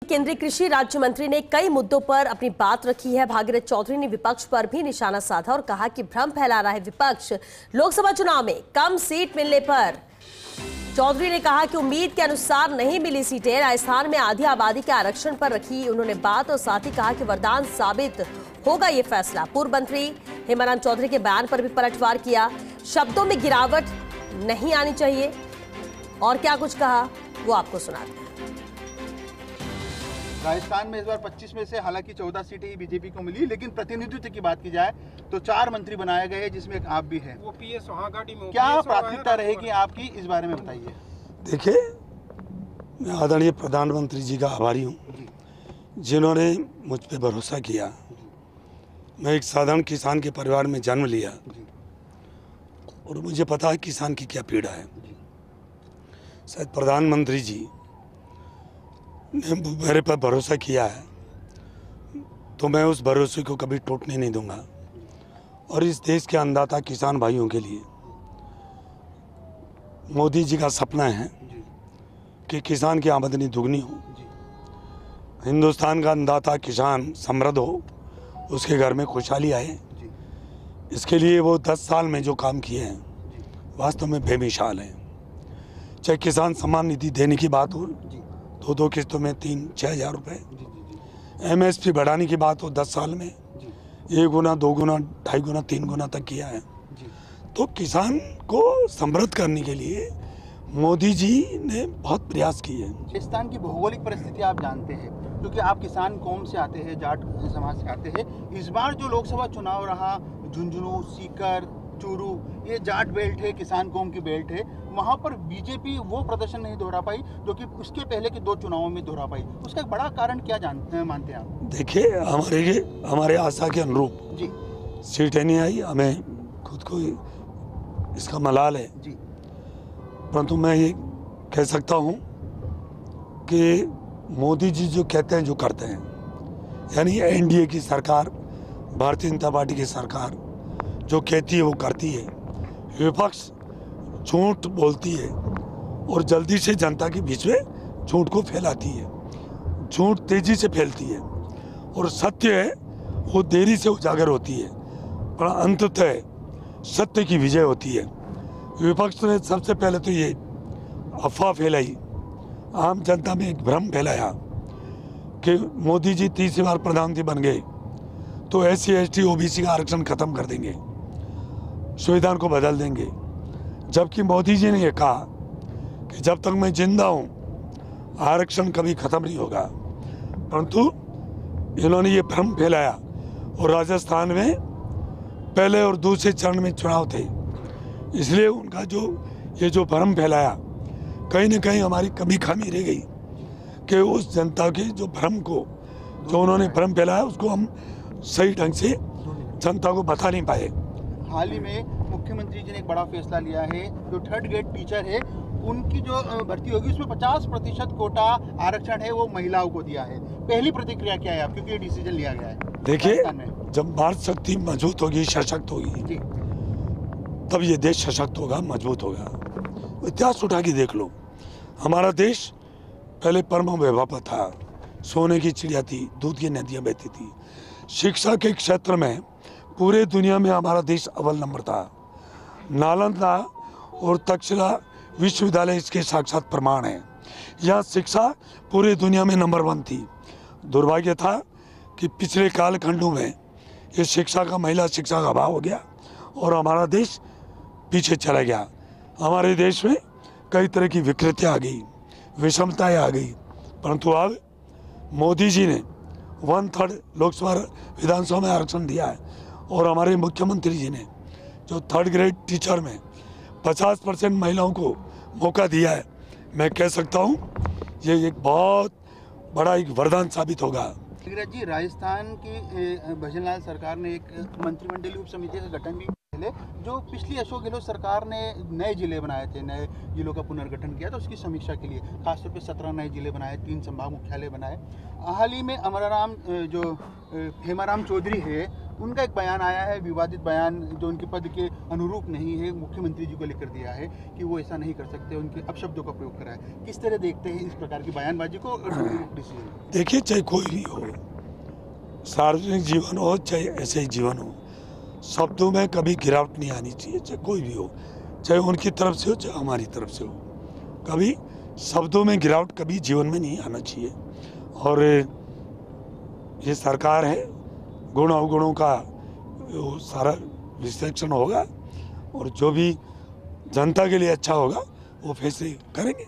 केंद्रीय कृषि राज्य मंत्री ने कई मुद्दों पर अपनी बात रखी है। भागीरथ चौधरी ने विपक्ष पर भी निशाना साधा और कहा कि भ्रम फैला रहा है विपक्ष। लोकसभा चुनाव में कम सीट मिलने पर चौधरी ने कहा कि उम्मीद के अनुसार नहीं मिली सीटें। राजस्थान में आधी आबादी के आरक्षण पर रखी उन्होंने बात और साथ ही कहा कि वरदान साबित होगा ये फैसला। पूर्व मंत्री हेमानंद चौधरी के बयान पर भी पलटवार किया। शब्दों में गिरावट नहीं आनी चाहिए और क्या कुछ कहा वो आपको सुनाते हैं। राजस्थान में इस बार 25 में से हालांकि 14 सीटें ही बीजेपी को मिली, लेकिन प्रतिनिधित्व की बात की जाए तो 4 मंत्री बनाए गए जिसमें एक आप भी हैं। वो पीएस वहां गाड़ी में क्या प्राथमिकता रहेगी आपकी, इस बारे में बताइए। देखिए, मैं आदरणीय प्रधानमंत्री जी का आभारी हूँ जिन्होंने मुझ पर भरोसा किया। मैं एक साधारण किसान के परिवार में जन्म लिया और मुझे पता है किसान की क्या पीड़ा है। शायद प्रधानमंत्री जी ने मेरे पर भरोसा किया है तो मैं उस भरोसे को कभी टूटने नहीं दूंगा। और इस देश के अन्नदाता किसान भाइयों के लिए मोदी जी का सपना है कि किसान की आमदनी दुगनी हो, हिंदुस्तान का अन्नदाता किसान समृद्ध हो, उसके घर में खुशहाली आए। इसके लिए वो 10 साल में जो काम किए हैं वास्तव में बेमिसाल हैं। चाहे किसान सम्मान निधि देने की बात हो, 2 किस्तों में 3-6 हज़ार रुपये, MSP बढ़ाने की बात हो 10 साल में 1 गुना, 2 गुना, 2.5 गुना, 3 गुना तक किया है। तो किसान को समृद्ध करने के लिए मोदी जी ने बहुत प्रयास किए हैं। राजस्थान की भौगोलिक परिस्थिति आप जानते हैं, क्योंकि आप किसान कौम से आते हैं, जाट समाज से आते हैं। इस बार जो लोकसभा चुनाव रहा, झुंझुनू, सीकर, चूरू, ये जाट बेल्ट है, किसान कौम की बेल्ट है। वहाँ पर बीजेपी वो प्रदर्शन नहीं दोहरा पाई जो कि उसके पहले के 2 चुनावों में दोहरा पाई। उसका एक बड़ा कारण क्या मानते हैं आप? देखिए, हमारे आशा के अनुरूप जी सीटें नहीं आई। हमें खुद को इसका मलाल है जी, परंतु मैं ये कह सकता हूँ कि मोदी जी जो कहते हैं जो करते हैं, यानी NDA की सरकार, भारतीय जनता पार्टी की सरकार जो कहती है वो करती है। विपक्ष झूठ बोलती है और जल्दी से जनता के बीच में झूठ को फैलाती है। झूठ तेजी से फैलती है और सत्य है वो देरी से उजागर होती है, पर अंततः सत्य की विजय होती है। विपक्ष ने सबसे पहले तो ये अफवाह फैलाई, आम जनता में एक भ्रम फैलाया कि मोदी जी 30 बार प्रधानमंत्री बन गए तो SC ST OBC का आरक्षण खत्म कर देंगे, संविधान को बदल देंगे। जबकि मोदी जी ने यह कहा कि जब तक मैं जिंदा हूँ आरक्षण कभी खत्म नहीं होगा। परंतु इन्होंने ये भ्रम फैलाया और राजस्थान में पहले और दूसरे चरण में चुनाव थे, इसलिए उनका ये जो भ्रम फैलाया, कहीं न कहीं हमारी कमी खामी रह गई कि उस जनता के जो भ्रम को, जो उन्होंने भ्रम फैलाया, उसको हम सही ढंग से जनता को बता नहीं पाए। हाल ही में मुख्यमंत्री जी ने एक बड़ा फैसला लिया है, जो 3rd ग्रेड टीचर है उनकी जो भर्ती होगी उसमें 50% कोटा आरक्षण है वो महिलाओं को दिया है। पहली प्रतिक्रिया क्या है आप, क्योंकि ये डिसीजन लिया गया है? देखिए, जब भारत शक्ति मजबूत होगी, सशक्त होगी जी, तब ये देश सशक्त होगा, मजबूत होगा। इतिहास उठा के देख लो, हमारा देश पहले परम वैभव था, सोने की चिड़िया थी, दूध की नदियाँ बहती थी। शिक्षा के क्षेत्र में पूरे दुनिया में हमारा देश अव्वल नंबर था। नालंदा और तक्षशिला विश्वविद्यालय इसके साक्षात प्रमाण हैं। यहाँ शिक्षा पूरे दुनिया में नंबर 1 थी। दुर्भाग्य था कि पिछले कालखंडों में ये शिक्षा का, महिला शिक्षा का अभाव हो गया और हमारा देश पीछे चला गया। हमारे देश में कई तरह की विकृतियाँ आ गई, विषमताएँ आ गई, परंतु अब मोदी जी ने 1/3 लोकसभा विधानसभा में आरक्षण दिया है और हमारे मुख्यमंत्री जी ने जो 3rd ग्रेड टीचर में 50% महिलाओं को मौका दिया है, मैं कह सकता हूँ ये एक बहुत बड़ा एक वरदान साबित होगा। जी, राजस्थान की भजनलाल सरकार ने एक मंत्रिमंडलीय उप समिति का गठन भी जो पिछली अशोक गहलोत सरकार ने नए जिले बनाए थे, नए जिलों का पुनर्गठन किया था, उसकी समीक्षा के लिए खासतौर पे 17 नए जिले बनाए, 3 संभाग मुख्यालय बनाए। हाल ही में हेमाराम चौधरी है, उनका एक बयान आया है, विवादित बयान, जो उनके पद के अनुरूप नहीं है, मुख्यमंत्री जी को लेकर दिया है कि वो ऐसा नहीं कर सकते, उनके अपशब्दों का प्रयोग करा है। किस तरह देखते हैं इस प्रकार की बयानबाजी को? देखिए, चाहे कोई भी हो, सार्वजनिक जीवन हो चाहे ऐसे ही जीवन हो, शब्दों में कभी गिरावट नहीं आनी चाहिए, चाहे कोई भी हो, चाहे उनकी तरफ से हो चाहे हमारी तरफ से हो। कभी शब्दों में गिरावट कभी जीवन में नहीं आना चाहिए। और ये सरकार है, गुण अवगुणों का सारा विश्लेषण होगा और जो भी जनता के लिए अच्छा होगा वो फैसले करेंगे।